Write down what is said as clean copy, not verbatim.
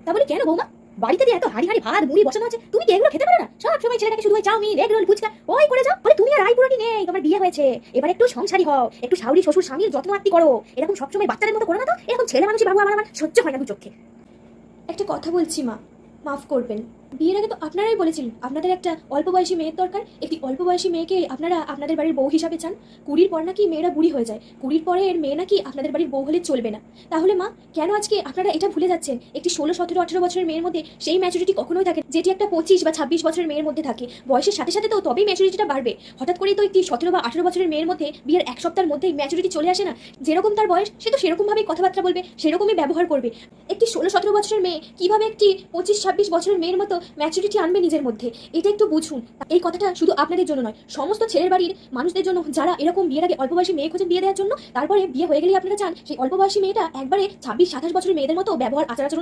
তা বলি কেন বৌমা, বাড়িতে যে এত হাড়ি হাড়ি ভাত মুড়ি বসানো আছে, তুমি কি এগুলো খেতে পারো না? সব সময় ছেলেটাকে শুধু ওই চাউমিন এগ রোল ফুচকা ওই করে যাও। বলে তুমি আর রায়পুরাটি নেই, তোমার বিয়ে হয়েছে, এবার একটু সংসারী হও, একটু শাশুড়ি শ্বশুর স্বামীর যত্ন আত্তি করো। এরকম সবসময় বাচ্চাদের মতো করো না তো। এরকম ছেলে মানুষই বাবু আমার সহ্য হয় না দু চোখে। একটা কথা বলছি মা, মাফ করবেন। বিয়ের আগে তো আপনারাই বলেছিলেন আপনাদের একটা অল্প বয়সী মেয়ের দরকার। একটি অল্প বয়সী মেয়েকে আপনারা আপনাদের বাড়ির বউ হিসাবে চান। 20-র পর নাকি মেয়েরা বুড়ি হয়ে যায়, 20-র পরে এর মেয়ে নাকি আপনাদের বাড়ির বউ হলে চলবে না। তাহলে মা, কেন আজকে আপনারা এটা ভুলে যাচ্ছেন? একটি 16, 17, 18 বছরের মেয়ের মধ্যে সেই ম্যাচুরিটি কখনোই থাকে না, যেটি একটা 25 বা 26 বছরের মেয়ের মধ্যে থাকে। বয়সের সাথে সাথে তো তবেই ম্যাচুরিটিটা বাড়বে। হঠাৎ করেই তো একটি 17 বা 18 বছরের মেয়ের মধ্যে বিয়ের এক সপ্তাহের মধ্যেই ম্যাচুরিটি চলে আসে না। যেরকম তার বয়স, সে তো সেরকমভাবেই কথাবার্তা বলবে, সেরকমই ব্যবহার করবে। একটি 16, 17 বছরের মেয়ে কিভাবে একটি 25, 26 বছরের মেয়ের মতো ম্যাচুরিটি আনবে নিজের মধ্যে? এটা একটু বুঝুন। এই কথাটা শুধু আপনাদের জন্য নয়, সমস্ত ছেলের বাড়ির মানুষদের জন্য, যারা এরকম বিয়ের আগে অল্প বয়সী মেয়ে খোঁজেন বিয়ে দেওয়ার জন্য, তারপরে বিয়ে হয়ে গেলেই আপনারা চান সেই অল্প বয়সী মেয়েটা একবারে 26, 27 বছরের মেয়েদের মতো ব্যবহার আচার আচরণ